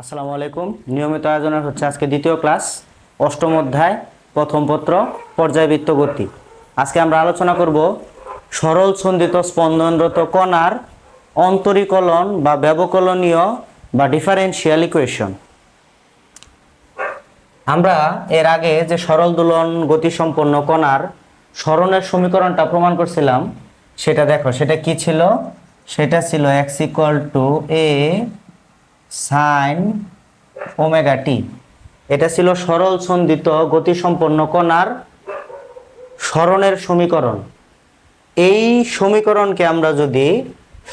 আসসালামু আলাইকুম। নিয়মিত আয়োজনের হচ্ছে আজকে দ্বিতীয় ক্লাস, অষ্টম অধ্যায়, প্রথম পত্র, পর্যায়বৃত্ত গতি। আজকে আমরা আলোচনা করব সরল সন্ধিত স্পন্দনরত কণার অন্তরীকলন বা ব্যবকলনীয় বা ডিফারেনশিয়াল ইকুয়েশন। আমরা এর আগে যে সরল দোলন গতিসম্পন্ন কণার সরণের সমীকরণটা প্রমাণ করছিলাম, সেটা দেখো, সেটা কি ছিল? সেটা ছিল x = a sin omega t. এটা ছিল সরল সন্ধিত গতিসম্পন্ন কণার সরণের সমীকরণ। এই সমীকরণকে আমরা যদি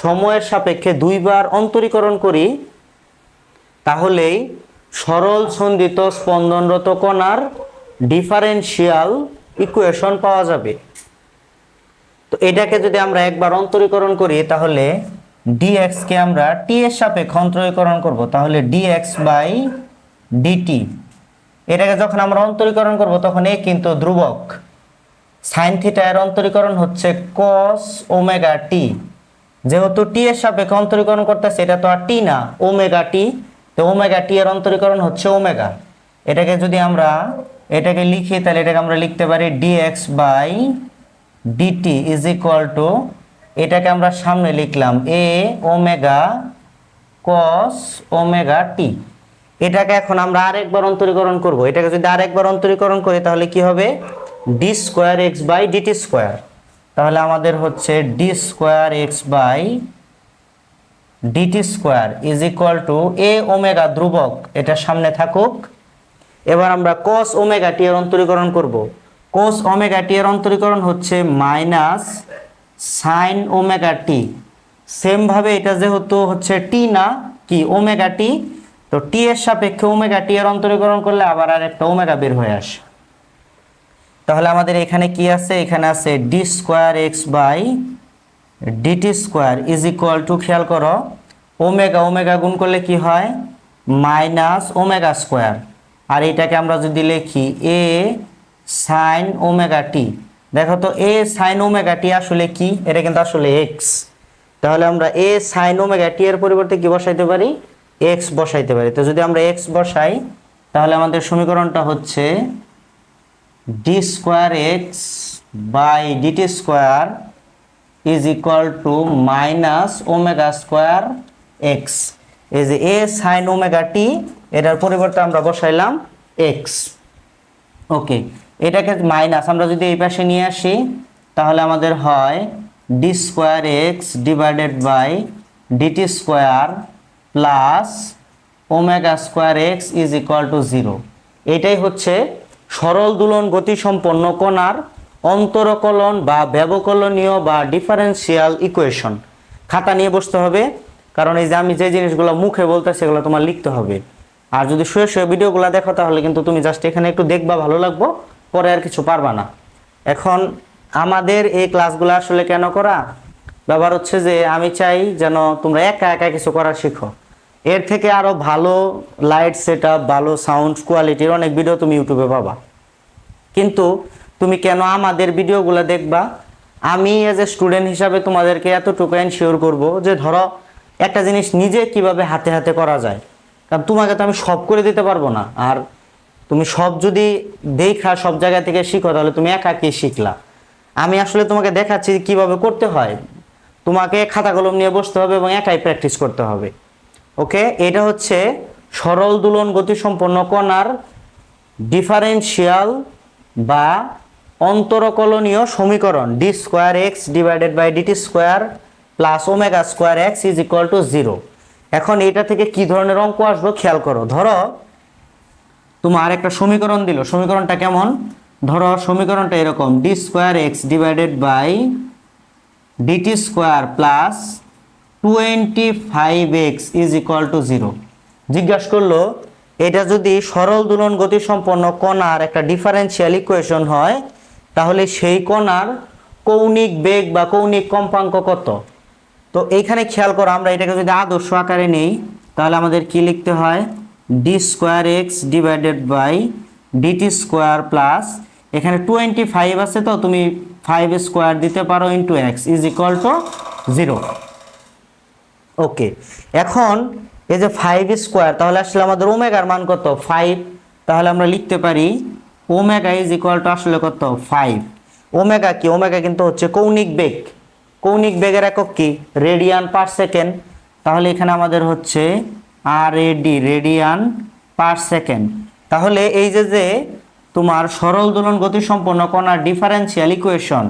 সময়ের সাপেক্ষে দুইবার অন্তরীকরণ করি, তাহলেই সরল সন্ধিত স্পন্দনরত কণার ডিফারেনশিয়াল ইকুয়েশন পাওয়া যাবে। তো এটাকে যদি আমরা একবার অন্তরীকরণ করি, তাহলে dx কে আমরা t এর সাপেক্ষে অন্তরীকরণ করব, তাহলে dx বাই dt। এটাকে যখন আমরা অন্তরীকরণ করব তখন এ কিন্তু ধ্রুবক। সাইন থিটা এর অন্তরীকরণ হচ্ছে cos ওমেগা t। যেহেতু t এর সাপেক্ষে অন্তরীকরণ করতেছে, এটা তো আর t না, ওমেগা t। তো ওমেগা t এর অন্তরীকরণ হচ্ছে ওমেগা। এটাকে যদি আমরা এটাকে লিখি, তাহলে এটাকে আমরা লিখতে পারি dx by dt is equal to, এটাকে আমরা সামনে লিখলাম a omega cos omega t। এটাকে এখন আমরা আরেকবার অন্তরীকরণ করব। এটাকে যদি আরেকবার অন্তরীকরণ করি, তাহলে কি হবে? d square x by dt square. তাহলে আমাদের হচ্ছে d square x by dt square is equal to a omega ধ্রুবক, এটা সামনে থাকুক। এবার আমরা cos ওমেগা t এর অন্তরীকরণ করব। cos ওমেগা t এর অন্তরীকরণ হচ্ছে minus sine omega t। Same ভাবে এটা যেহেতু হচ্ছে t না, কি ওমেগা t, তো t এর সাপেক্ষে ওমেগা t এর অন্তরীকরণ করলে আবার আরেকটা ওমেগা বের হয়ে আসে। তাহলে আমাদের এখানে কি আছে? এখানে আছে d square x by dt square is equal to, খেয়াল করো, ওমেগা ওমেগা গুণ করলে কি হয়? Minus omega square. আর এটাকে আমরা যদি লিখি a সাইন ওমেগা t। দেখো তো, a সাইন ওমেগা t আসলে কি? এটা কিন্তু আসলে x। তাহলে আমরা a সাইন ওমেগা t এর পরিবর্তে কি বসাইতে পারি? x বসাইতে পারি। তো যদি আমরা x বসাই, তাহলে আমাদের সমীকরণটা হচ্ছে d square x by dt square is equal to minus omega square x। এই যে a সাইন ওমেগা t, এটার পরিবর্তে আমরা বসাইলাম x। ওকে, এটাকে মাইনাস আমরা যদি এই পাশে নিয়ে আসি, তাহলে আমাদের হয় d square x divided by dt square plus omega square x is equal to 0। এটাই হচ্ছে সরল দোলন গতিসম্পন্ন কণার অন্তরকলন বা ব্যবকলনীয় বা ডিফারেনশিয়াল ইকুয়েশন। খাতা নিয়ে বসতে হবে, কারণ এই যে আমি যে জিনিসগুলো মুখে বলতেছি সেগুলো তোমার লিখতে হবে। আর যদি শুয়ে শুয়ে ভিডিওগুলো দেখো, তাহলে কিন্তু তুমি জাস্ট এখানে একটু দেখবা, ভালো লাগবো, পরে আর কিছু পারবা না। এখন আমাদের এই ক্লাসগুলো আসলে কেন করা? ব্যাপার হচ্ছে যে আমি চাই যেন তোমরা একা একা কিছু করা শিখো। এর থেকে আরো ভালো লাইট সেটআপ, ভালো সাউন্ড কোয়ালিটির অনেক ভিডিও তুমি ইউটিউবে পাবা। কিন্তু তুমি কেন আমাদের ভিডিওগুলো দেখবা? আমি এজ এ স্টুডেন্ট হিসাবে তোমাদেরকে এতটুকু এনশিওর করব যে ধরো একটা জিনিস নিজে কিভাবে হাতে হাতে করা যায়। কারণ তোমাকে তো আমি সব করে দিতে পারবো না। আর তুমি সব যদি দেখা সব জায়গা থেকে শিখো, তাহলে তুমি একা কি শিখলা? আমি আসলে তোমাকে দেখাচ্ছি কিভাবে করতে হয়। তোমাকে খাতা কলম নিয়ে বসতে হবে এবং একাই প্র্যাকটিস করতে হবে। ওকে, এটা হচ্ছে সরল দোলন গতিসম্পন্ন কণার ডিফারেনশিয়াল বা অন্তরকলনীয় সমীকরণ d square x divided by dt square plus omega square x is equal to 0। এখন এটা থেকে কি ধরনের অঙ্ক আসবে খেয়াল করো। ধরো তোমার একটা সমীকরণ দিল, সমীকরণটা কেমন? ধরো সমীকরণটা এরকম, d square x divided by dt square plus 25x is equal to 0। জিজ্ঞাসা করলো এটা যদি সরল দোলন গতিসম্পন্ন কণার একটা ডিফারেনশিয়াল ইকুয়েশন হয়, তাহলে সেই কণার কৌণিক বেগ বা কৌণিক কম্পাঙ্ক কত? তো এইখানে খেয়াল করো, আমরা এটাকে যদি আদর্শ আকারে নেই, তাহলে আমাদের কি লিখতে হয়? d square x divided by dt square plus, এখানে 25 আছে, তো তুমি 5 স্কয়ার দিতে পারো into x is equal to 0। Okay, এখন এই যে 5 স্কোয়ার, তাহলে আসলে আমাদের ওমেগার মান কত 5। তাহলে আমরা লিখতে পারি ওমেগা ইজ ইকুয়াল টু আসলে কত 5। ওমেগা কি, ওমেগা কিন্তু হচ্ছে কৌণিক বেগ। কৌণিক বেগের একক কি রেডিয়ান পার সেকেন্ড। তাহলে এখানে আমাদের হচ্ছে RAD রেডিয়ান পার সেকেন্ড। তাহলে এই যে তোমার সরল দোলন গতিসম্পন্ন কণার ডিফারেনশিয়াল ইকুয়েশন,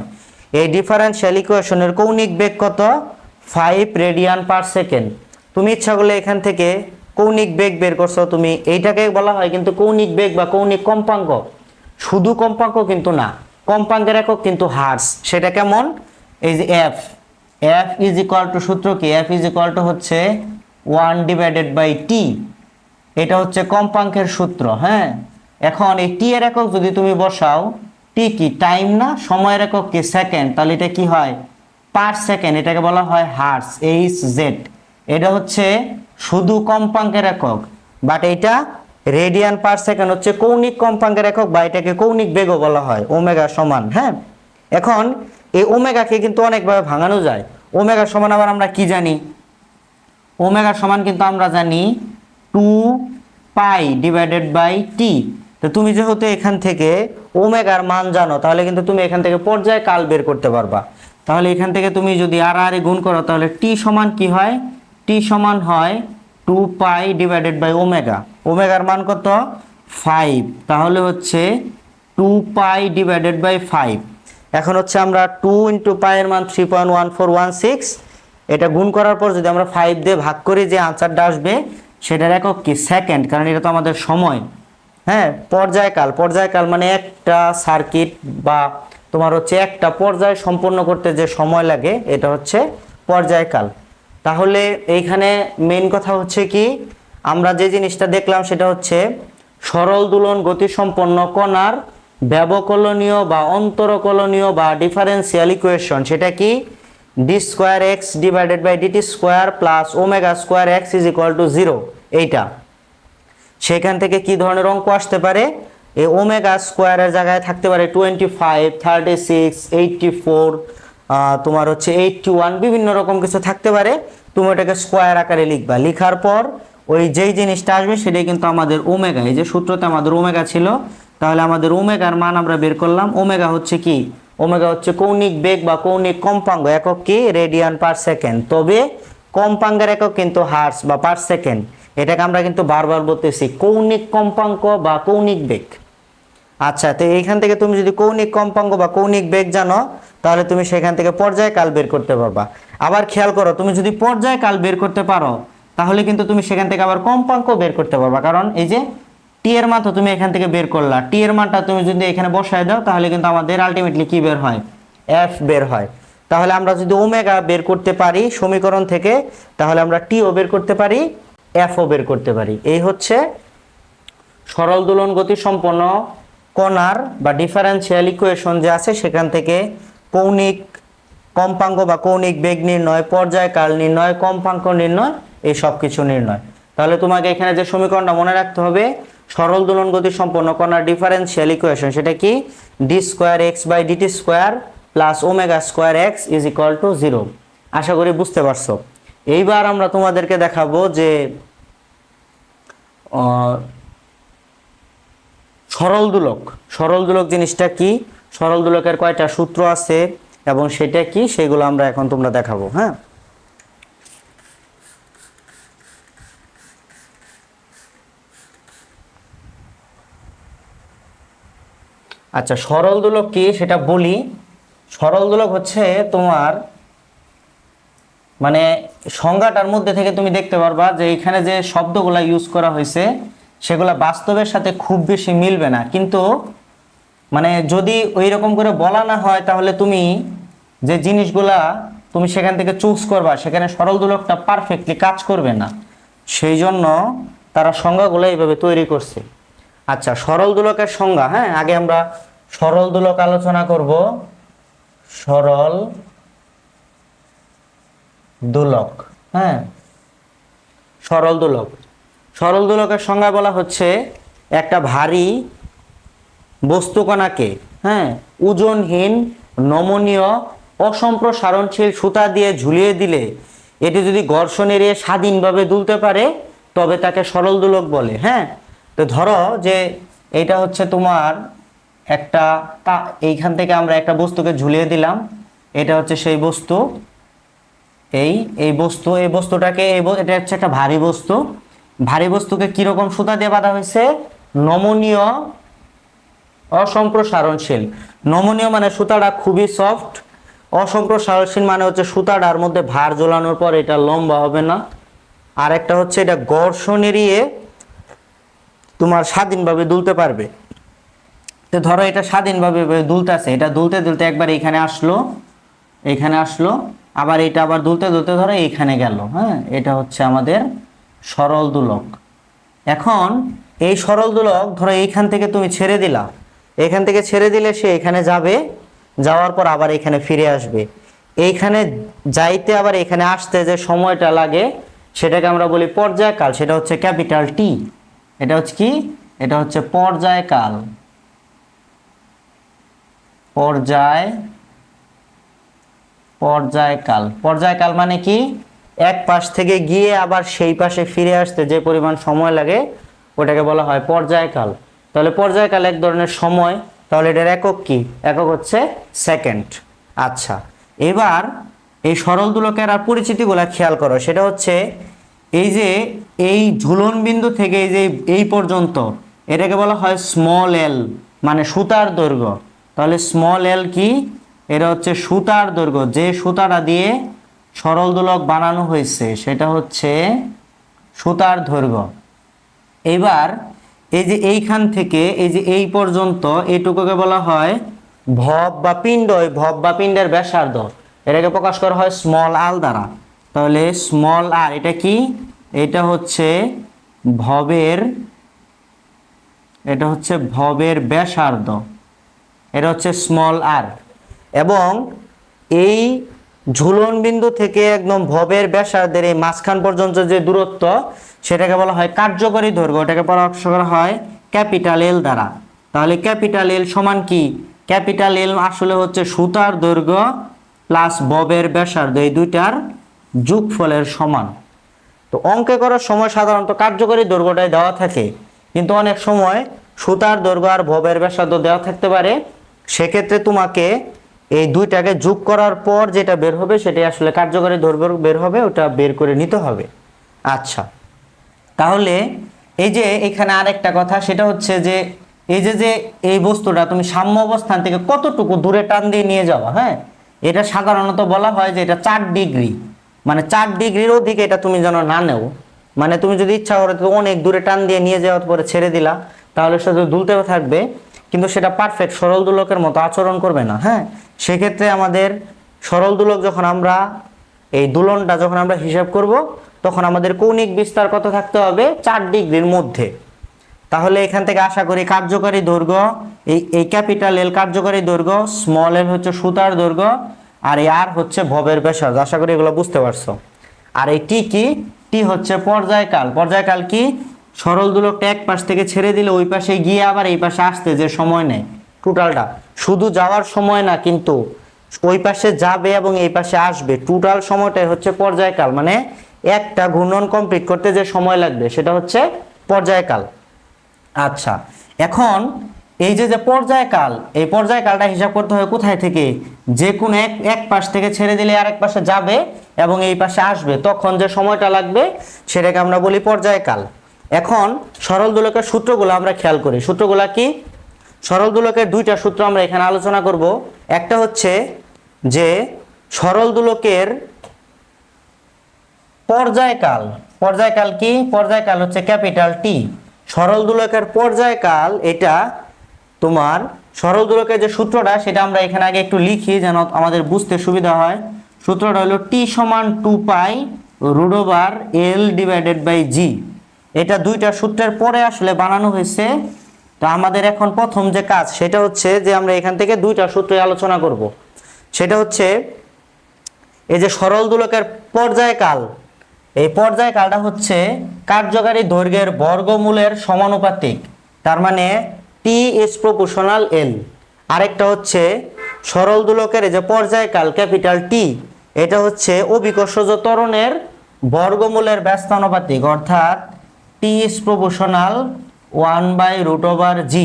এই ডিফারেনশিয়াল ইকুয়েশনের কৌণিক বেগ কত 5 রেডিয়ান পার সেকেন্ড। তুমি ইচ্ছা করলে এখান থেকে কৌণিক বেগ বের করছো, তুমি এইটাকে বলা হয় কিন্তু কৌণিক বেগ বা কৌণিক কম্পাঙ্ক। শুধু কম্পাঙ্ক কিন্তু না, কম্পাঙ্কের একক কিন্তু হার্স। সেটা কেমন, এই যে এফ ইজ ইকুয়াল টু সূত্র কি, এফ ইজ ইকুয়াল টু হচ্ছে 1/t। এটা হচ্ছে কম্পাঙ্কের সূত্র। হ্যাঁ, এখন এই টি এর একক যদি তুমি বসাও, টি কি টাইম না, সময়ের একক কি সেকেন্ড, তাহলে এটা কি হয় পার সেকেন্ড। এটাকে বলা হয় হার্স, HZ। এটা হচ্ছে শুধু কম্পাঙ্কের একক, বাট এটা রেডিয়ান পার সেকেন্ড হচ্ছে কৌণিক কম্পাঙ্কের একক, বা এটাকে কৌণিক বেগও বলা হয়। ওমেগা সমান, হ্যাঁ, এখন এই ওমেগাকে কিন্তু অনেকভাবে ভাঙানো যায়। ওমেগা সমান আবার আমরা কি জানি, ওমেগা সমান কিন্তু আমরা জানি 2π/t। তো তুমি যেহেতু এখান থেকে ওমেগার মান জানো, তাহলে কিন্তু তুমি এখান থেকে পর্যায় কাল বের করতে পারবা। তাহলে এখান থেকে তুমি যদি আর গুণ করো, তাহলে টি সমান কি হয়, টি সমান হয় 2π/ওমেগা। ওমেগার মান কত 5, তাহলে হচ্ছে 2π/5। এখন হচ্ছে আমরা 2 × π এর মান 3.1416। এটা গুণ করার পর যদি আমরা 5 দিয়ে ভাগ করি, যে আনসারটা আসবে সেটার একক কি সেকেন্ড, কারণ এটা তো আমাদের সময়। হ্যাঁ, পর্যায়কাল মানে একটা সার্কিট বা তোমার হচ্ছে একটা পর্যায় সম্পন্ন করতে যে সময় লাগে, এটা হচ্ছে পর্যায়কাল। তাহলে এইখানে মেইন কথা হচ্ছে কি, আমরা যে জিনিসটা দেখলাম সেটা হচ্ছে সরল দোলন গতিসম্পন্ন কণার ব্যবকলনীয় বা অন্তরকলনীয় বা ডিফারেন্সিয়াল ইকুয়েশন, সেটা কি d2x/dt² প্লাস ω²x = 0। এইটা সেখান থেকে কি ধরনের অঙ্ক আসতে পারে, এই ω² এর জায়গায় থাকতে পারে 25, 36, 84, তোমার হচ্ছে 81, বিভিন্ন রকম কিছু থাকতে পারে। তুমি ওটাকে স্কোয়ার আকারে লিখবা, লিখার পর ওই যেই জিনিসটা আসবে সেটাই কিন্তু আমাদের ওমেগা। এই যে সূত্রতে আমাদের ওমেগা ছিল, তাহলে আমাদের ওমেগার মান আমরা বের করলাম। ওমেগা হচ্ছে কি, ওমেগা হচ্ছে কৌণিক বেগ বা কৌণিক কম্পাঙ্ক, একক কি রেডিয়ান পার সেকেন্ড। তবে কম্পাঙ্কের একক কিন্তু হার্স বা পার সেকেন্ড। এটাকে আমরা কিন্তু বারবার বলতেছি কৌণিক কম্পাঙ্ক বা কৌণিক বেগ। আচ্ছা, তো এইখান থেকে তুমি যদি কৌণিক কম্পাঙ্ক বা কৌণিক বেগ জানো, তাহলে তুমি সেখান থেকে পর্যায়কাল বের করতে পারবা। আবার খেয়াল করো, তুমি যদি পর্যায়কাল বের করতে পারো, তাহলে কিন্তু তুমি সেখান থেকে আবার কম্পাঙ্ক বের করতে পারবা। কারণ এই যে টি এর মান তো তুমি এখান থেকে বের করলা, টি এর মানটা তুমি যদি এখানে বসায় দাও, তাহলে কিন্তু আমাদের আলটিমেটলি কি বের হয়, এফ বের হয়। তাহলে আমরা যদি ওমেগা বের করতে পারি সমীকরণ থেকে, তাহলে আমরা টিও বের করতে পারি, এফও বের করতে পারি। এই হচ্ছে সরল দোলন গতিসম্পন্ন কণার বা ডিফারেন্সিয়াল ইকুয়েশন যে আছে, সেখান থেকে কৌণিক কম্পাঙ্ক বা কৌণিক বেগ নির্ণয়, পর্যায়কাল নির্ণয়, কম্পাঙ্ক নির্ণয়, এই সব কিছু নির্ণয়। তাহলে তোমাকে এখানে যে সমীকরণটা মনে রাখতে হবে, সরল দোলন গতিসম্পন্ন কণার ডিফারেন্সিয়াল ইকুয়েশন, সেটা কি d2x/dt² প্লাস ω²x = 0। আশা করি বুঝতে পারছো। এইবার আমরা তোমাদেরকে দেখাবো যে সরল দোলক জিনিসটা কি, সরল দোলকের কয়টা সূত্র আছে এবং সেটা কি, সেগুলো আমরা এখন তোমরা দেখাবো। হ্যাঁ, আচ্ছা, সরল দোলক কি সেটা বলি। সরল দোলক হচ্ছে তোমার মানে সংজ্ঞাটার মধ্যে থেকে তুমি দেখতে পারবা যে এখানে যে শব্দগুলা ইউজ করা হয়েছে সেগুলা বাস্তবের সাথে খুব বেশি মিলবে না, কিন্তু মানে যদি ওই রকম করে বলা না হয়, তাহলে তুমি যে জিনিসগুলা তুমি সেখান থেকে চুজ করবা, সেখানে সরল দোলকটা পারফেক্টলি কাজ করবে না। সেই জন্য তারা সংজ্ঞাগুলো এইভাবে তৈরি করছে। আচ্ছা, সরল দোলকের সংজ্ঞা। হ্যাঁ, আগে আমরা সরল দোলক আলোচনা করব। সরল দোলক, হ্যাঁ, সরল দোলকের সংজ্ঞা বলা হচ্ছে একটা ভারী বস্তুকণাকে, হ্যাঁ, ওজনহীন, নমনীয়, অসম্প্রসারণশীল সুতা দিয়ে ঝুলিয়ে দিলে এটি যদি ঘর্ষণ এড়িয়ে স্বাধীনভাবে দুলতে পারে, তবে তাকে সরল দোলক বলে। হ্যাঁ, তো ধরো যে এইটা হচ্ছে তোমার একটা এইখান থেকে আমরা একটা বস্তুকে ঝুলিয়ে দিলাম, এটা হচ্ছে সেই বস্তু, এই বস্তুটাকে এটা হচ্ছে একটা ভারী বস্তু। ভারী বস্তুকে কিরকম সুতা দিয়ে বাঁধা হয়েছে? নমনীয় অসম্প্রসারণশীল। নমনীয় মানে সুতাটা খুবই সফট, অসম্প্রসারণশীল মানে হচ্ছে সুতাটার মধ্যে ভার ঝোলানোর পর এটা লম্বা হবে না। আর একটা হচ্ছে এটা ঘর্ষণ এড়িয়ে তোমার স্বাধীনভাবে দুলতে পারবে। তো ধরো এটা স্বাধীনভাবে দুলতেছে, এটা দুলতে দুলতে একবার এখানে আসলো, আবার এটা আবার দুলতে দুলতে ধরো এইখানে গেল। হ্যাঁ, এটা হচ্ছে আমাদের সরল দোলক। এখন এই সরল দোলক ধরো এইখান থেকে তুমি ছেড়ে দিলা, এখান থেকে ছেড়ে দিলে সে এখানে যাবে, যাওয়ার পর আবার এখানে ফিরে আসবে। এইখানে যাইতে আবার এখানে আসতে যে সময়টা লাগে সেটাকে আমরা বলি পর্যায়কাল, সেটা হচ্ছে ক্যাপিটাল টি। এটা হচ্ছে কি? এটা হচ্ছে পর্যায়কাল। পর্যায়কাল মানে কি? এক পাশ থেকে গিয়ে আবার সেই পাশে ফিরে আসতে যে পরিমাণ সময় লাগে ওটাকে বলা হয় পর্যায়কাল। তাহলে পর্যায়কাল এক ধরনের সময়, তাহলে এটার একক কি? একক হচ্ছে সেকেন্ড। আচ্ছা, এবার এই সরল দোলকের আর পরিচিতিগুলো খেয়াল করো। সেটা হচ্ছে এই যে এই ঝুলন বিন্দু থেকে এই যে এই পর্যন্ত এটাকে বলা হয় স্মল এল, মানে সুতার দৈর্ঘ্য। তাহলে স্মল এল কি? এটা হচ্ছে সুতার দৈর্ঘ্য, যে সুতাটা দিয়ে সরল দোলক বানানো হয়েছে সেটা হচ্ছে সুতার দৈর্ঘ্য। এবার এই যে এইখান থেকে এই যে এই পর্যন্ত এইটুকুকে বলা হয় ভব বা পিণ্ড। এই ভব বা পিণ্ডের ব্যাসার্ধ, এটাকে প্রকাশ করা হয় স্মল আর দ্বারা। তাহলে স্মল আর এটা কি? এটা হচ্ছে ভবের ব্যাসার্ধ, এটা হচ্ছে স্মল আর। এবং এই ঝুলন বিন্দু থেকে একদম ভবের ব্যাসার্ধের এই মাঝখান পর্যন্ত যে দূরত্ব সেটাকে বলা হয় কার্যকরী দৈর্ঘ্য, এটাকে প্রকাশ করা হয় ক্যাপিটাল এল দ্বারা। তাহলে ক্যাপিটাল এল সমান কি? ক্যাপিটাল এল আসলে হচ্ছে সুতার দৈর্ঘ্য প্লাস ভবের ব্যাসার্ধ, এই দুইটার যোগফলের সমান। তো অঙ্কে করার সময় সাধারণত কার্যকরী দৈর্ঘ্যটাই দেওয়া থাকে, কিন্তু অনেক সময় সুতার দৈর্ঘ্য আর ভবের ব্যাসার্ধ দেওয়া থাকতে পারে। সেক্ষেত্রে তোমাকে এই দুইটাকে যোগ করার পর যেটা বের হবে সেটাই আসলে কার্যকরী দৈর্ঘ্য বের হবে, ওটা বের করে নিতে হবে। আচ্ছা, তাহলে এই যে এখানে আরেকটা কথা, সেটা হচ্ছে যে এই যে এই বস্তুটা তুমি সাম্য অবস্থান থেকে কতটুকু দূরে টান দিয়ে নিয়ে যাওয়া। হ্যাঁ, এটা সাধারণত বলা হয় যে এটা 4 ডিগ্রি, মানে 4 ডিগ্রির অধিক এটা তুমি যেন না নেও। মানে তুমি যদি ইচ্ছা করো তো অনেক দূরে টান দিয়ে নিয়ে যাওয়ার পরে ছেড়ে দিলা, তাহলে সেটা দুলতে থাকবে, কিন্তু সেটা পারফেক্ট সরল দোলকের মতো আচরণ করবে না। হ্যাঁ, সেক্ষেত্রে আমাদের সরল দোলক যখন আমরা এই দোলনটা যখন আমরা হিসাব করব তখন আমাদের কৌণিক বিস্তার কত থাকতে হবে? 4 ডিগ্রির মধ্যে। তাহলে এখান থেকে আশা করি কার্যকরী দৈর্ঘ্য, এই ক্যাপিটাল এল কার্যকরী দৈর্ঘ্য, স্মল এল হচ্ছে সুতার দৈর্ঘ্য, আর এই আর হচ্ছে ভবের ব্যাসার্ধ। আশা করি এগুলো বুঝতে পারছো। আর এই টি কি? টি হচ্ছে পর্যায়কাল। পর্যায়কাল কি? সরল দোলকটা এক পাশ থেকে ছেড়ে দিলে ওই পাশে গিয়ে আবার এই পাশে আসতে যে সময় নেয় টোটালটা, শুধু যাওয়ার সময় না, কিন্তু ওই পাশে যাবে এবং এই পাশে আসবে, টোটাল সময়টাই হচ্ছে পর্যায়কাল। মানে একটা ঘূর্ণন কমপ্লিট করতে যে সময় লাগবে সেটা হচ্ছে পর্যায়কাল। আচ্ছা, এখন এই যে পর্যায়কাল, এই পর্যায়কালটা হিসাব করতে হয় কোথায় থেকে? যে কোনো এক পাশ থেকে ছেড়ে দিলে আরেক পাশে যাবে এবং এই পাশে আসবে, তখন যে সময়টা লাগবে সেটাকে আমরা বলি পর্যায়কাল। এখন সরল দোলকের সূত্রগুলো আমরা খেয়াল করি। সূত্রগুলো কি? সরল দোলকের দুইটা সূত্র আমরা এখানে আলোচনা করব। একটা হচ্ছে যে সরল দোলকের পর্যায়কাল। পর্যায়কাল কি? পর্যায়কাল হচ্ছে ক্যাপিটাল টি। সরল দোলকের পর্যায়কাল, এটা তোমার সরল দোলকের যে সূত্রটা সেটা আমরা এখানে আগে একটু লিখি যেন আমাদের বুঝতে সুবিধা হয়। সূত্রটা হলো টি সমান 2π√L/G। এটা দুইটা সূত্রের পরে আসলে বানানো হয়েছে। তো আমাদের এখন প্রথম যে কাজ সেটা হচ্ছে যে আমরা এখান থেকে দুইটা সূত্রে আলোচনা করব। সেটা হচ্ছে এই যে সরল দোলকের পর্যায়কাল, এই পর্যায়কালটা হচ্ছে কার্যকারী দৈর্ঘ্যের বর্গমূলের সমানুপাতিক, তার মানে টি ইজ প্রপোর্শনাল এল। আরেকটা হচ্ছে সরল দোলকের এই যে পর্যায়কাল ক্যাপিটাল টি, এটা হচ্ছে অভিকর্ষজ ত্বরণের বর্গমূলের ব্যস্তানুপাতিক, অর্থাৎ টি ইজ প্রপোর্শনাল 1/√g।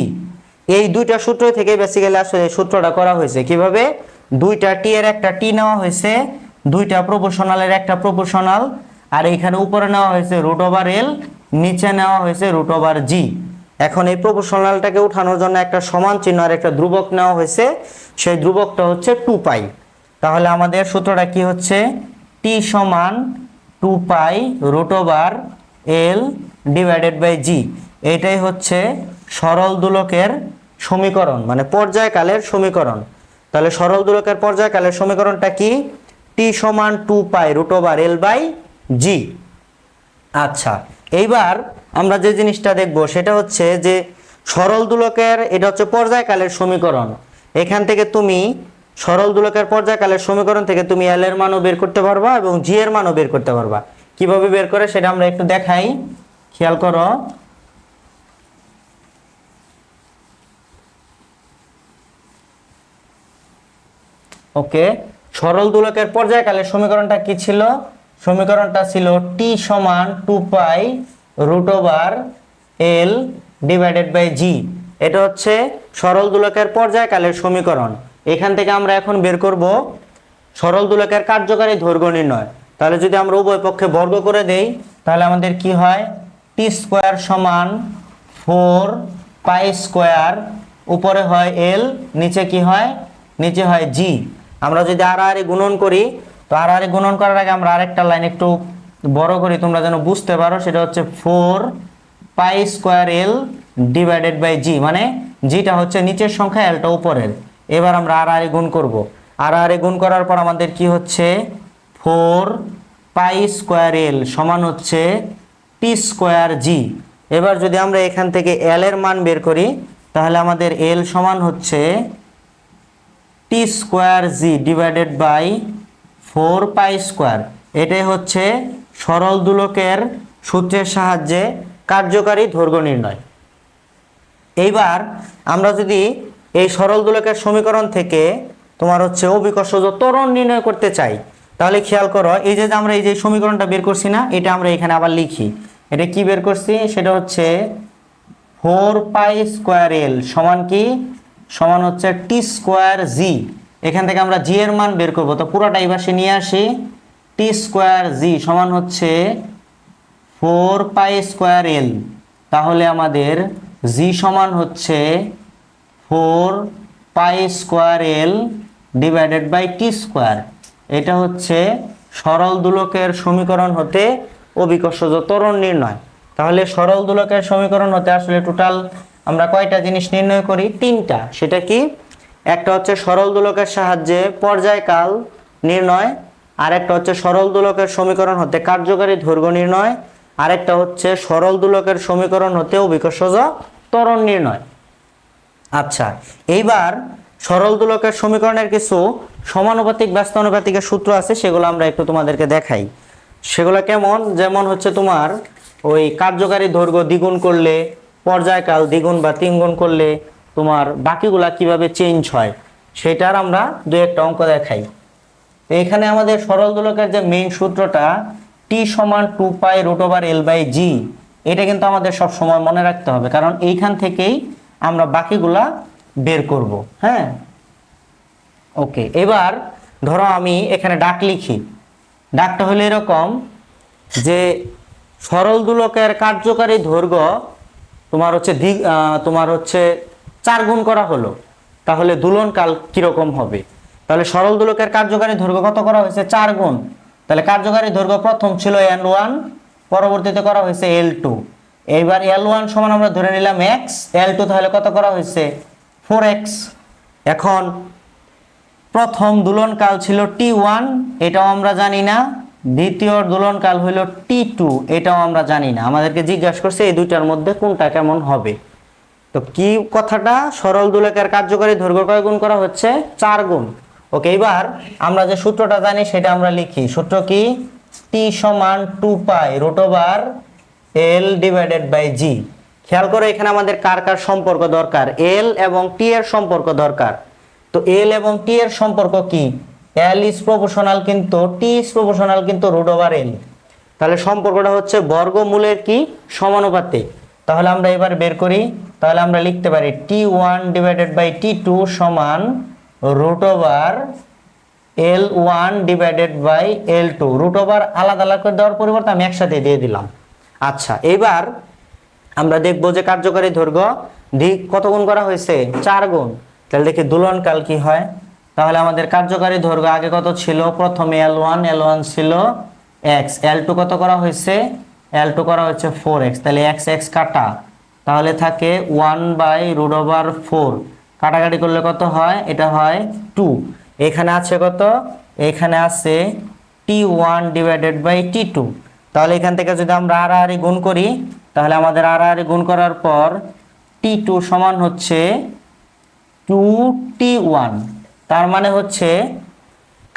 এই দুইটা সূত্র থেকে বেসিক্যালি আসলে সূত্রটা করা হয়েছে কিভাবে, দুইটা টি এর একটা টি নেওয়া হয়েছে, দুইটা প্রপোর্শনালের একটা প্রপোর্শনাল, আর এইখানে উপরে নেওয়া হয়েছে √l, নিচে নেওয়া হয়েছে √g। এখন এই প্রপোর্শনালটাকে উঠানোর জন্য একটা সমান চিহ্ন আর একটা ধ্রুবক নেওয়া হয়েছে, সেই ধ্রুবকটা হচ্ছে 2π। তাহলে আমাদের সূত্রটা কি হচ্ছে, t সমান 2π√l/g। এটাই হচ্ছে সরল দোলকের সমীকরণ, মানে পর্যায়কালের সমীকরণ। তাহলে সরল দোলকের পর্যায়কালের সমীকরণটা কি, t সমান 2π√l/g। আচ্ছা, এইবার আমরা যে জিনিসটা দেখব সেটা হচ্ছে যে সরল দোলকের, এটা হচ্ছে পর্যায়কালের সমীকরণ। এখান থেকে তুমি সরল দোলকের পর্যায়কালের সমীকরণ থেকে তুমি এল এর মানও বের করতে পারবা এবং জি এর মানও বের করতে পারবা। কিভাবে বের করে সেটা আমরা একটু দেখাই, খেয়াল করো। ওকে, সরল দোলকের পর্যায়কালের সমীকরণটা কি ছিল, সমীকরণটা ছিল t সমান 2π√l/g। এটা হচ্ছে সরল দোলকের পর্যায়কালের সমীকরণ। এখান থেকে আমরা এখন বের করব সরল দোলকের কার্যকারী দৈর্ঘ্য নির্ণয়। তাহলে যদি আমরা উভয় পক্ষে বর্গ করে দেই তাহলে আমাদের কি হয়, t² সমান 4π², উপরে হয় l, নিচে কি হয়, নিচে হয় g। আমরা যদি আর গুণন করি, তো আর গুণন করার আগে আমরা আরেকটা লাইন একটু বড় করি তোমরা যেন বুঝতে পারো, সেটা হচ্ছে 4π²l/g, মানে জিটা হচ্ছে নিচের সংখ্যা, এলটা উপরের। এবার আমরা আর গুণ করব, আর গুণ করার পর আমাদের কি হচ্ছে, 4π² সমান হচ্ছে t²g। এবার যদি আমরা এখান থেকে এল এর মান বের করি তাহলে আমাদের এল সমান হচ্ছে t²g/4π²। এটাই হচ্ছে সরল দোলকের সূত্রের সাহায্যে কার্যকারী দৈর্ঘ্য নির্ণয়। এইবার আমরা যদি এই সরল দোলকের সমীকরণ থেকে তোমার হচ্ছে অভিকর্ষজ ত্বরণ নির্ণয় করতে চাই, তাহলে খেয়াল করো, এই যে আমরা এই যে সমীকরণটা বের করছি না, এটা আমরা এখানে আবার লিখি। এটা কি বের করছি, সেটা হচ্ছে 4π²l সমান কি, সমান হচ্ছে t²g। এখান থেকে আমরা জি এর মান বের করব, তো পুরোটা এবার সে নিয়ে আসি। t²g সমান হচ্ছে 4π²l, তাহলে আমাদের g সমান হচ্ছে 4π²l/t²। এটা হচ্ছে সরল দোলকের সমীকরণ হতে অভিকর্ষজ ত্বরণ নির্ণয়। তাহলে সরল দোলকের সমীকরণ হতে আসলে টোটাল আমরা কয়টা জিনিস নির্ণয় করি, তিনটা। সেটা কি, একটা হচ্ছে সরল দোলকের সাহায্যে পর্যায়কাল নির্ণয়, আরেকটা হচ্ছে সরল দোলকের সমীকরণ হতে কার্যকারী দৈর্ঘ্য নির্ণয়, আরেকটা হচ্ছে সরল দোলকের সমীকরণ হতে অভিকর্ষজ ত্বরণ নির্ণয়। আচ্ছা, এইবার সরল দোলকের সমীকরণের কিছু সমানুপাতিক ব্যস্তানুপাতিকের সূত্র আছে, সেগুলো আমরা একটু তোমাদেরকে দেখাই। সেগুলো কেমন, যেমন হচ্ছে তোমার ওই কার্যকারী দৈর্ঘ্য দ্বিগুণ করলে, পর্যায়কাল দ্বিগুণ বা তিনগুণ করলে তোমার বাকিগুলা কিভাবে চেঞ্জ হয়, সেটার আমরা দু একটা অঙ্ক দেখাই। এখানে আমাদের সরল দোলকের যে মেইন সূত্রটা t সমান 2π√l/g, এটা কিন্তু আমাদের সব সময় মনে রাখতে হবে, কারণ এইখান থেকেই আমরা বাকিগুলা বের করব। হ্যাঁ, ওকে। এবার ধরো আমি এখানে ডাক লিখি, ডাকটা হলো এরকম যে সরল দোলকের কার্যকারী দৈর্ঘ্য তোমার হচ্ছে 4 গুণ করা হলো, তাহলে দোলনকাল কিরকম হবে। তাহলে সরল দোলকের কার্যকারী দৈর্ঘ্য কত করা হয়েছে, 4 গুণ। তাহলে কার্যকারী দৈর্ঘ্য প্রথম ছিল n1, পরবর্তীতে করা হয়েছে l2। এইবার l1 সমান আমরা ধরে নিলাম x, l2 তাহলে কত করা হয়েছে, 4x। এখন প্রথম দোলনকাল ছিল t1, এটাও আমরা জানি না। দ্বিতীয় দোলনকাল হলো t2, এটাও আমরা জানি না। আমাদেরকে জিজ্ঞাসা করছে এই দুইটার মধ্যে কোনটা কেমন হবে। তো কি কথাটা, সরল দোলকের কার্যকারী দৈর্ঘ্য কয় গুণ করা হচ্ছে, 4 গুণ। ওকে, এবার আমরা যে সূত্রটা জানি সেটা আমরা লিখি। সূত্র কি, t সমান 2π√l/g। খেয়াল করো এখানে আমাদের কার কার সম্পর্ক দরকার, l এবং t এর সম্পর্ক দরকার। তো l এবং t এর সম্পর্ক কি, l ইজ প্রপোর্শনাল কিন্তু t ইজ প্রপোর্শনাল কিন্তু √l। তাহলে সম্পর্কটা হচ্ছে বর্গমূলের কি সমানুপাতিক। তাহলে আমরা এবার বের করি, তাহলে আমরা লিখতে পারি t1 ডিভাইডেড বাই t2 সমান root over L1 divided by L2। Root over আলাদা আলাদা করে দেওয়ার পরিবর্তে আমি একসাথে দিয়ে দিলাম। আচ্ছা, এবার আমরা দেখবো যে কার্যকারী দৈর্ঘ্য দিক কত গুণ করা হয়েছে, 4 গুণ। তাহলে দেখি দোলনকাল কি হয়। তাহলে আমাদের কার্যকারী দৈর্ঘ্য আগে কত ছিল, প্রথমে L1 ছিল x, L2 কত করা হয়েছে, L2 করা হচ্ছে 4x। তাহলে x কাটা, তাহলে থাকে 1/√4, কাটাকাটি করলে কত হয়, এটা হয় 2। এখানে আছে কত, এখানে আছে t1 ডিভাইডেড বাই t2। তাহলে এখান থেকে যদি আমরা আড়াআড়ি গুণ করি, তাহলে আমাদের আড়াআড়ি গুণ করার পর t2 সমান হচ্ছে 2t1। তার মানে হচ্ছে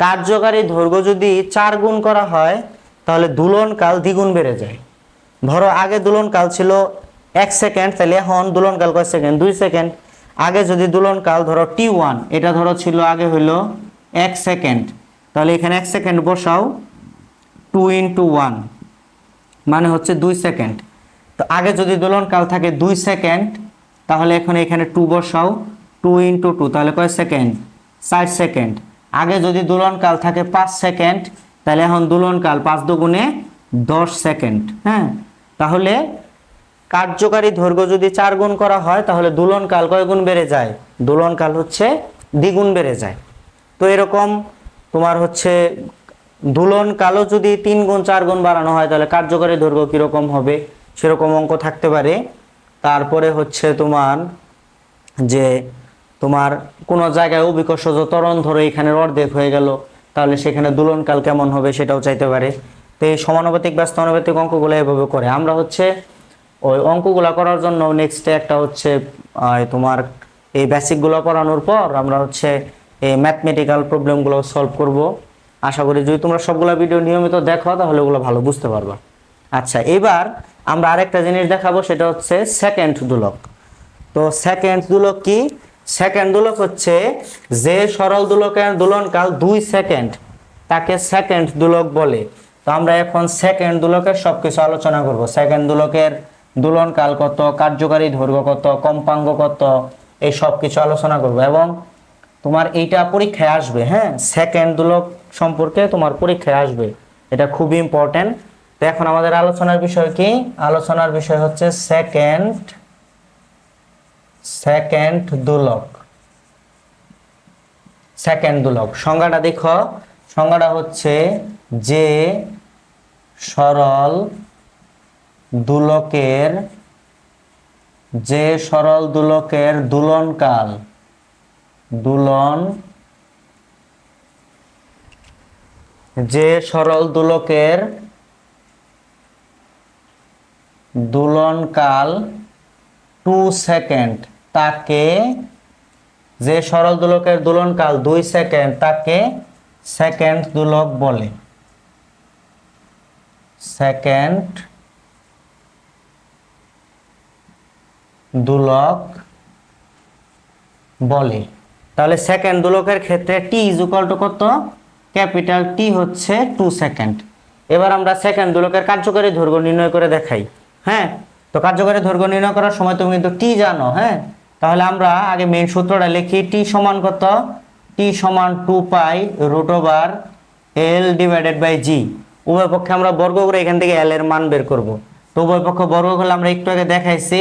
কার্যকারী দৈর্ঘ্য যদি 4 গুণ করা হয় তাহলে দোলনকাল দ্বিগুণ বেড়ে যায়। ধরো আগে দোলনকাল ছিল 1 সেকেন্ড, তাহলে এখন দোলনকাল কয় সেকেন্ড, 2 সেকেন্ড। আগে যদি দোলনকাল ধরো t1, এটা ধরো ছিল আগে হইলো 1 সেকেন্ড, তাহলে এখানে 1 সেকেন্ড বসাও, 2 × 1 মানে হচ্ছে 2 সেকেন্ড। তো আগে যদি দোলনকাল থাকে 2 সেকেন্ড, তাহলে এখন এখানে 2 বসাও, 2 × 2 তাহলে কয় সেকেন্ড, 4 সেকেন্ড। আগে যদি দোলনকাল থাকে 5 সেকেন্ড, তাহলে এখন দোলনকাল 5 দুগুণে 10 সেকেন্ড। হ্যাঁ, তাহলে কার্যকারী দৈর্ঘ্য যদি 4 গুণ করা হয় তাহলে দোলনকাল কয় গুণ বেড়ে যায়, দোলনকাল হচ্ছে দ্বিগুণ বেড়ে যায়। তো এরকম তোমার হচ্ছে দোলনকালও যদি 3 গুণ 4 গুণ বাড়ানো হয় তাহলে কার্যকারী দৈর্ঘ্য কিরকম হবে, সেরকম অঙ্ক থাকতে পারে। তারপরে হচ্ছে তোমার যে তোমার কোনো জায়গায় অভিকর্ষজ ত্বরণ ধরো এখানের অর্ধেক হয়ে গেল, তাহলে সেখানে দোলনকাল কেমন হবে সেটাও চাইতে পারে। তো এই সমানুপাতিক ব্যস্ত অনুপাতিক অঙ্কগুলো এভাবে করে। আমরা হচ্ছে ওই অঙ্কগুলো করার জন্য নেক্সটে একটা হচ্ছে তোমার এই বেসিকগুলো পড়ানোর পর আমরা হচ্ছে এই ম্যাথমেটিক্যাল প্রবলেমগুলো সলভ করব। আশা করি যদি তোমরা সবগুলো ভিডিও নিয়মিত দেখো তাহলে ওগুলো ভালো বুঝতে পারবা। আচ্ছা, এবার আমরা আরেকটা জিনিস দেখাবো, সেটা হচ্ছে সেকেন্ড দোলক। তো সেকেন্ড দোলক কি, সেকেন্ড দোলক হচ্ছে যে সরল দোলকের দোলনকাল 2 সেকেন্ড তাকে সেকেন্ড দোলক বলে। তো আমরা এখন সেকেন্ড দোলকের সবকিছু আলোচনা করব। সেকেন্ড দোলকের দোলনকাল কত, কার্যকারী দৈর্ঘ্য কত, কম্পাঙ্ক কত, এই সব কিছু আলোচনা করব। এবং তোমার এইটা পরীক্ষায় আসবে। হ্যাঁ, সেকেন্ড দোলক সম্পর্কে তোমার পরীক্ষায় আসবে, এটা খুব ইম্পর্টেন্ট। তো এখন আমাদের আলোচনার বিষয় কি, আলোচনার বিষয় হচ্ছে সেকেন্ড দোলক। সেকেন্ড দোলক সংজ্ঞাটা দেখো, সংজ্ঞাটা হচ্ছে যে সরল দোলকের দোলনকাল যে সরল দোলকের দোলনকাল 2 সেকেন্ড তাকে, যে সরল দোলকের দোলনকাল 2 সেকেন্ড তাকে সেকেন্ড দোলক বলে। সেকেন্ড দোলক বলে। তাহলে সেকেন্ড দোলকের ক্ষেত্রে t = কত, ক্যাপিটাল T হচ্ছে 2 সেকেন্ড। এবার আমরা সেকেন্ড দোলকের কার্যকারী দৈর্ঘ্য নির্ণয় করে দেখাই। হ্যাঁ, তো কার্যকারী দৈর্ঘ্য নির্ণয় করার সময় তুমি কিন্তু t জানো। হ্যাঁ, তাহলে আমরা আগে মেইন সূত্রটা লিখি। t সমান কত, t সমান 2π√L ডিভাইডেড বাই g। উভয় পক্ষে আমরা বর্গ করে এখান থেকে L এর মান বের করব। তো উভয় পক্ষ বর্গ করলে আমরা একটু আগে দেখাইছি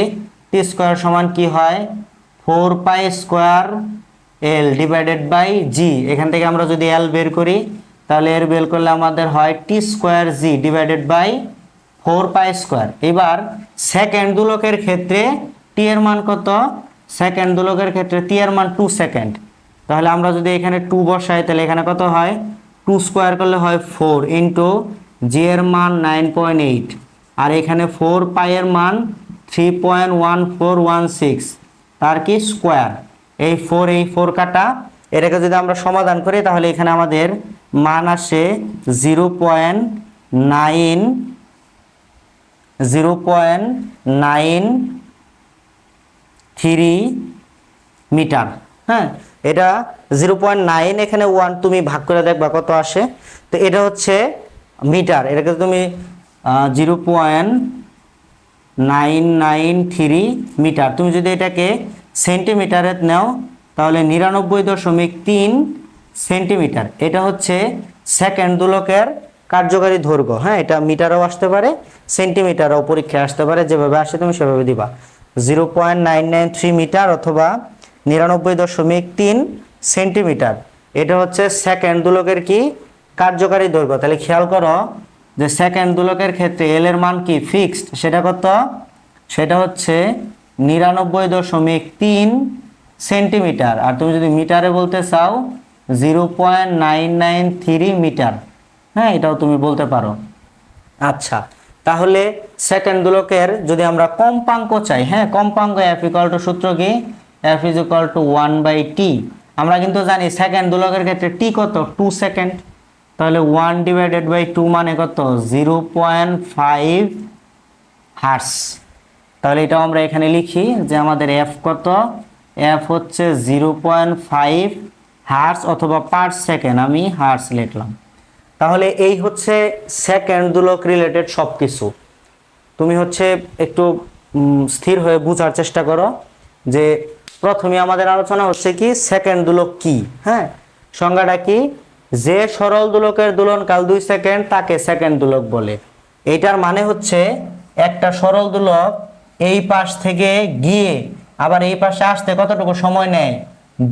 t স্কয়ার সমান কি হয়, 4π² L ডিভাইডেড বাই g। এখান থেকে আমরা যদি L বের করি তাহলে এর বের করলে আমাদের হয় t² g ডিভাইডেড বাই 4π²। এবার সেকেন্ড দোলকের ক্ষেত্রে t এর মান কত, সেকেন্ড দোলকের ক্ষেত্রে t এর মান 2 সেকেন্ড। তাহলে আমরা যদি এখানে 2 বসাই তাহলে এখানে কত হয়, 2 স্কয়ার করলে হয় 4 ইন্টু g এর মান 9.8, আর এখানে 4π এর মান 3.1416, তার কি স্কয়ার। এই 4 কাটা, এটাকে যদি আমরা সমাধান করি তাহলে এখানে আমাদের মান আসে 0.933 মিটার। হ্যাঁ, এটা 0.9, এখানে 1 তুমি ভাগ করে দেখবা কত আসে। তো এটা হচ্ছে মিটার, এটাকে তুমি 0.993 মিটার। তুমি যদি এটাকে সেন্টিমিটারে নাও তাহলে 99.3 সেন্টিমিটার। এটা হচ্ছে সেকেন্ড দোলকের কার্যকারী দৈর্ঘ্য। হ্যাঁ, এটা মিটারও আসতে পারে, সেন্টিমিটারও পরীক্ষায় আসতে পারে, যেভাবে আসে তুমি সেভাবে দিবা। 0.993 মিটার অথবা 99.3 সেন্টিমিটার। এটা হচ্ছে সেকেন্ড দোলকের কি কার্যকারী দৈর্ঘ্য। তাহলে খেয়াল করো যে সেকেন্ড দোলকের ক্ষেত্রে এল এর মান কি ফিক্সড, সেটা কত? সেটা হচ্ছে 99.3 সেন্টিমিটার। আর তুমি যদি মিটারে বলতে চাও 0.993 মিটার। হ্যাঁ, এটাও তুমি বলতে পারো। আচ্ছা, তাহলে সেকেন্ড দোলকের যদি আমরা কম্পাঙ্ক চাই, হ্যাঁ, কম্পাঙ্ক F ইকুয়াল টু সূত্র কি? F is equal two 1/t। আমরা কিন্তু জানি সেকেন্ড দোলকের ক্ষেত্রে টি কত? 2 সেকেন্ড। তাহলে 1/2 মানে কত? 0.5 হার্স। তাহলে এটাও আমরা এখানে লিখি যে আমাদের F কত? F হচ্ছে 0.5 হার্স অথবা পার সেকেন্ড। আমি হার্স লিখলাম। তাহলে এই হচ্ছে সেকেন্ড দোলক রিলেটেড সব কিছু। তুমি হচ্ছে একটু স্থির হয়ে বোঝার চেষ্টা করো যে প্রথমে আমাদের আলোচনা হচ্ছে কি সেকেন্ড দোলক কি। হ্যাঁ, সংজ্ঞাটা কি? যে সরল দোলকের দোলনকাল 2 সেকেন্ড তাকে সেকেন্ড দোলক বলে। এইটার মানে হচ্ছে একটা সরল দোলক এই পাশ থেকে গিয়ে আবার এই পাশে আসতে কতটুকু সময় নেয়?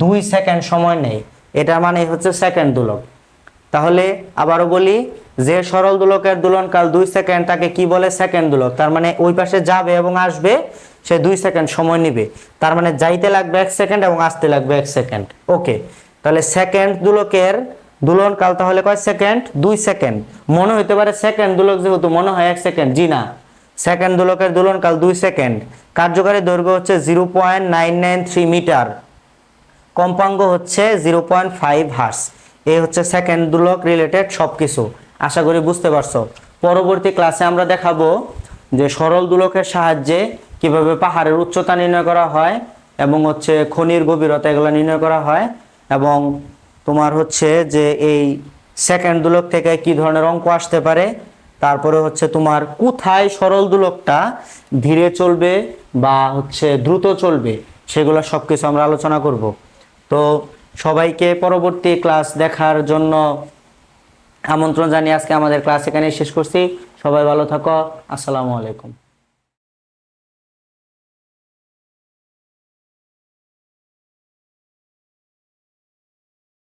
2 সেকেন্ড সময় নেয়। এটার মানে হচ্ছে সেকেন্ড দোলক। তাহলে আবারও বলি, যে সরল দোলকের দোলনকাল 2 সেকেন্ড তাকে কি বলে? সেকেন্ড দোলক। তার মানে ওই পাশে যাবে এবং আসবে সে 2 সেকেন্ড সময় নেবে। তার মানে যাইতে লাগবে 1 সেকেন্ড এবং আসতে লাগবে 1 সেকেন্ড। ওকে, তাহলে সেকেন্ড দোলকের দোলনকাল তাহলে কয় সেকেন্ড? 2 সেকেন্ড। মনে হইতে পারে সেকেন্ড দোলক যেহেতু মনে হয় 1 সেকেন্ড। জি না, সেকেন্ড দোলকের দোলনকাল 2 সেকেন্ড। কার্যকারী দৈর্ঘ্য হচ্ছে 0.993 মিটার। কম্পাঙ্ক হচ্ছে 0.5 হার্স। এই হচ্ছে সেকেন্ড দোলক রিলেটেড সবকিছু। আশা করি বুঝতে পারছো। পরবর্তী ক্লাসে আমরা দেখাবো যে সরল দোলকের সাহায্যে কিভাবে পাহাড়ের উচ্চতা নির্ণয় করা হয় এবং হচ্ছে খনির গভীরতা এগুলো নির্ণয় করা হয়, এবং তোমার হচ্ছে যে এই সেকেন্ড দোলক থেকে কি ধরনের অঙ্ক আসতে পারে, তারপরে হচ্ছে তোমার কোথায় সরল দোলকটা ধীরে চলবে বা হচ্ছে দ্রুত চলবে, সেগুলো সবকিছু আমরা আলোচনা করব। তো সবাইকে পরবর্তী ক্লাস দেখার জন্য আমন্ত্রণ জানিয়ে আজকে আমাদের ক্লাস এখানে শেষ করছি। সবাই ভালো থাকো। আসসালামু আলাইকুম।